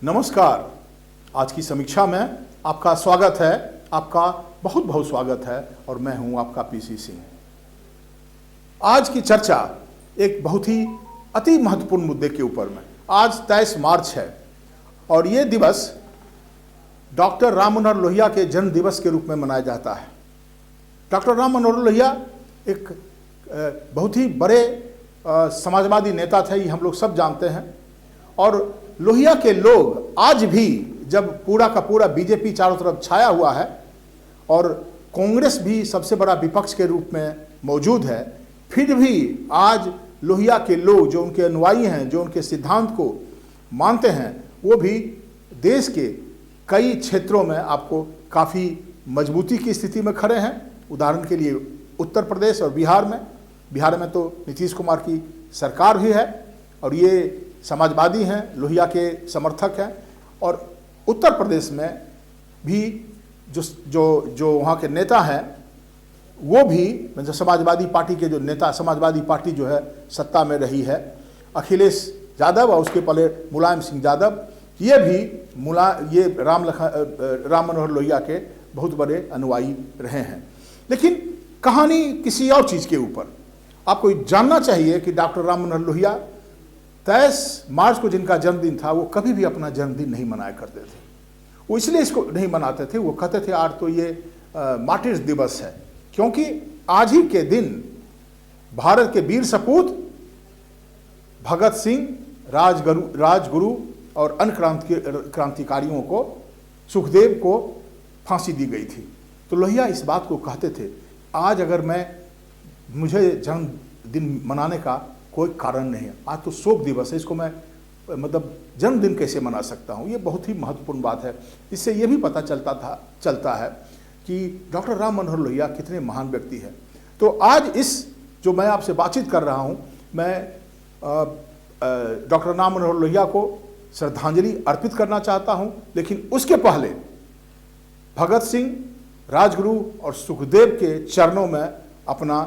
नमस्कार। आज की समीक्षा में आपका स्वागत है, आपका बहुत बहुत स्वागत है और मैं हूं आपका पीसी सिंह। आज की चर्चा एक बहुत ही अति महत्वपूर्ण मुद्दे के ऊपर में। आज 23 मार्च है और ये दिवस डॉक्टर राम मनोहर लोहिया के जन्म दिवस के रूप में मनाया जाता है। डॉक्टर राम मनोहर लोहिया एक बहुत ही बड़े समाजवादी नेता थे, ये हम लोग सब जानते हैं। और लोहिया के लोग आज भी, जब पूरा का पूरा बीजेपी चारों तरफ छाया हुआ है और कांग्रेस भी सबसे बड़ा विपक्ष के रूप में मौजूद है, फिर भी आज लोहिया के लोग जो उनके अनुयायी हैं, जो उनके सिद्धांत को मानते हैं, वो भी देश के कई क्षेत्रों में आपको काफ़ी मजबूती की स्थिति में खड़े हैं। उदाहरण के लिए उत्तर प्रदेश और बिहार में तो नीतीश कुमार की सरकार भी है और ये समाजवादी हैं, लोहिया के समर्थक हैं। और उत्तर प्रदेश में भी जो वहाँ के नेता हैं वो भी, मतलब समाजवादी पार्टी के जो नेता, समाजवादी पार्टी जो है सत्ता में रही है, अखिलेश यादव और उसके पहले मुलायम सिंह यादव, ये भी राम मनोहर लोहिया के बहुत बड़े अनुयायी रहे हैं। लेकिन कहानी किसी और चीज़ के ऊपर। आपको जानना चाहिए कि डॉक्टर राम मनोहर लोहिया 23 मार्च को जिनका जन्मदिन था, वो कभी भी अपना जन्मदिन नहीं मनाया करते थे। वो इसलिए इसको नहीं मनाते थे, वो कहते थे आज तो ये मार्टिर्स दिवस है, क्योंकि आज ही के दिन भारत के वीर सपूत भगत सिंह, राजगुरु और अन्य क्रांतिकारियों को, सुखदेव को फांसी दी गई थी। तो लोहिया इस बात को कहते थे, आज अगर मुझे जन्मदिन मनाने का कोई कारण नहीं है, आज तो शोक दिवस है, इसको मैं मतलब जन्मदिन कैसे मना सकता हूँ। ये बहुत ही महत्वपूर्ण बात है। इससे ये भी पता चलता है कि डॉक्टर राम मनोहर लोहिया कितने महान व्यक्ति हैं। तो आज इस जो मैं आपसे बातचीत कर रहा हूँ, मैं डॉक्टर राम मनोहर लोहिया को श्रद्धांजलि अर्पित करना चाहता हूँ। लेकिन उसके पहले भगत सिंह, राजगुरु और सुखदेव के चरणों में अपना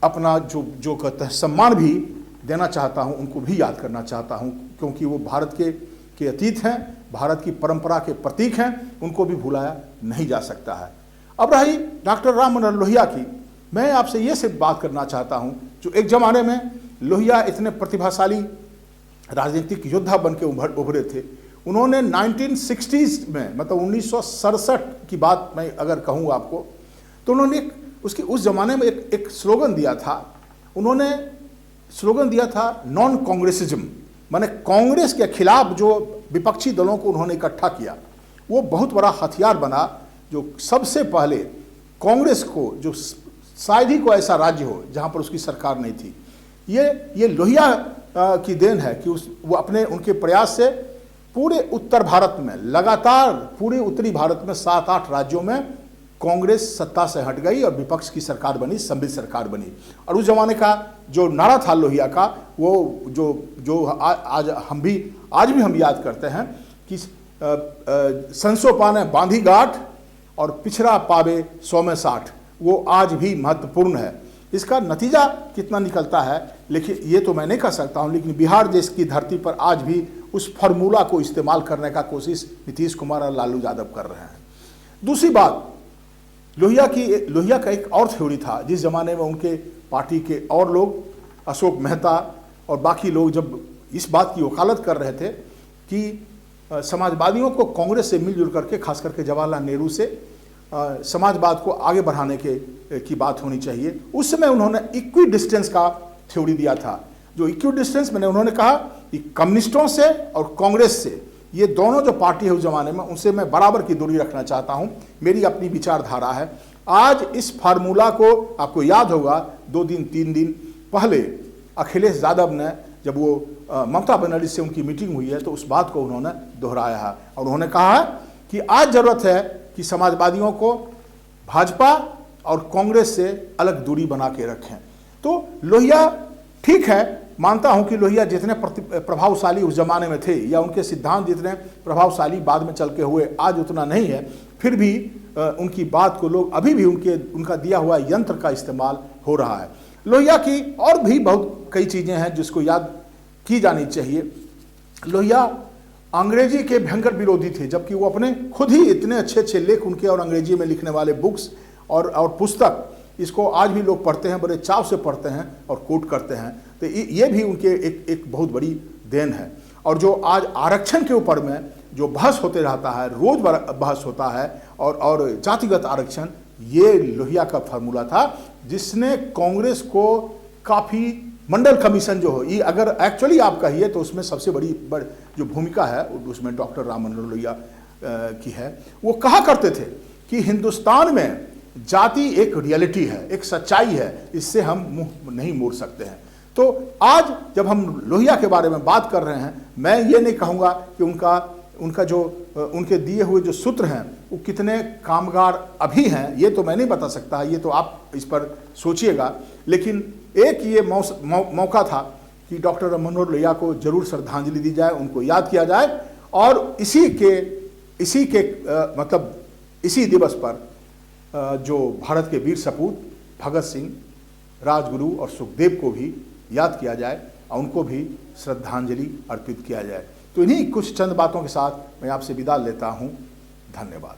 जो कहते हैं सम्मान भी देना चाहता हूं, उनको भी याद करना चाहता हूं, क्योंकि वो भारत के अतीत हैं, भारत की परंपरा के प्रतीक हैं, उनको भी भुलाया नहीं जा सकता है। अब रही डॉक्टर राम मनोहर लोहिया की, मैं आपसे ये सिर्फ बात करना चाहता हूं, जो एक जमाने में लोहिया इतने प्रतिभाशाली राजनीतिक योद्धा बन के उभरे थे। उन्होंने 1960s में, मतलब 1967 की बात मैं अगर कहूँ आपको, तो उन्होंने उस जमाने में एक स्लोगन दिया था। उन्होंने स्लोगन दिया था नॉन कांग्रेसिज्म, माने कांग्रेस के खिलाफ जो विपक्षी दलों को उन्होंने इकट्ठा किया, वो बहुत बड़ा हथियार बना, जो सबसे पहले कांग्रेस को, जो शायद ही कोई ऐसा राज्य हो जहां पर उसकी सरकार नहीं थी, ये लोहिया की देन है कि वो उनके प्रयास से पूरे उत्तर भारत में, लगातार पूरे उत्तरी भारत में 7-8 राज्यों में कांग्रेस सत्ता से हट गई और विपक्ष की सरकार बनी, समृद्ध सरकार बनी। और उस जमाने का जो नारा था लोहिया का, वो जो आज भी हम याद करते हैं कि संसो पाने बांधी गांठ और पिछड़ा पावे 100 में 60, वो आज भी महत्वपूर्ण है। इसका नतीजा कितना निकलता है, लेकिन ये तो मैं नहीं कह सकता हूँ, लेकिन बिहार देश की धरती पर आज भी उस फार्मूला को इस्तेमाल करने का कोशिश नीतीश कुमार और लालू यादव कर रहे हैं। दूसरी बात, लोहिया का एक और थ्योरी था, जिस जमाने में उनके पार्टी के और लोग, अशोक मेहता और बाकी लोग जब इस बात की वकालत कर रहे थे कि समाजवादियों को कांग्रेस से मिलजुल करके, खास करके जवाहरलाल नेहरू से समाजवाद को आगे बढ़ाने की बात होनी चाहिए, उस समय उन्होंने इक्वी डिस्टेंस का थ्योरी दिया था। जो इक्वी डिस्टेंस मैंने, उन्होंने कहा कि कम्युनिस्टों से और कांग्रेस से, ये दोनों जो पार्टी है उस जमाने में, उनसे मैं बराबर की दूरी रखना चाहता हूं, मेरी अपनी विचारधारा है। आज इस फार्मूला को, आपको याद होगा 2-3 दिन पहले अखिलेश यादव ने, जब वो ममता बनर्जी से उनकी मीटिंग हुई है, तो उस बात को उन्होंने दोहराया है और उन्होंने कहा है कि आज जरूरत है कि समाजवादियों को भाजपा और कांग्रेस से अलग दूरी बना के रखें। तो लोहिया, ठीक है, मानता हूं कि लोहिया जितने प्रभावशाली उस जमाने में थे, या उनके सिद्धांत जितने प्रभावशाली बाद में चल के हुए, आज उतना नहीं है, फिर भी उनकी बात को लोग अभी भी उनका दिया हुआ यंत्र का इस्तेमाल हो रहा है। लोहिया की और भी बहुत कई चीज़ें हैं जिसको याद की जानी चाहिए। लोहिया अंग्रेजी के भयंकर विरोधी थे, जबकि वो अपने खुद ही इतने अच्छे अच्छे लेख उनके और अंग्रेजी में लिखने वाले बुक्स और पुस्तक, इसको आज भी लोग पढ़ते हैं, बड़े चाव से पढ़ते हैं और कोट करते हैं। तो ये भी उनके एक बहुत बड़ी देन है। और जो आज आरक्षण के ऊपर में जो बहस होते रहता है, रोज बहस होता है, और जातिगत आरक्षण, ये लोहिया का फार्मूला था जिसने कांग्रेस को काफ़ी, मंडल कमीशन जो हो, ये अगर एक्चुअली आप कहिए तो उसमें सबसे बड़ी जो भूमिका है उसमें डॉक्टर राम मनोहर लोहिया की है। वो कहा करते थे कि हिंदुस्तान में जाति एक रियलिटी है, एक सच्चाई है, इससे हम मुंह नहीं मोड़ सकते हैं। तो आज जब हम लोहिया के बारे में बात कर रहे हैं, मैं ये नहीं कहूँगा कि उनका जो उनके दिए हुए जो सूत्र हैं वो कितने कामगार अभी हैं, ये तो मैं नहीं बता सकता, ये तो आप इस पर सोचिएगा। लेकिन एक ये मौका था कि डॉक्टर मनोहर लोहिया को जरूर श्रद्धांजलि दी जाए, उनको याद किया जाए, और इसी दिवस पर जो भारत के वीर सपूत भगत सिंह, राजगुरु और सुखदेव को भी याद किया जाए और उनको भी श्रद्धांजलि अर्पित किया जाए। तो इन्हीं कुछ चंद बातों के साथ मैं आपसे विदा लेता हूँ। धन्यवाद।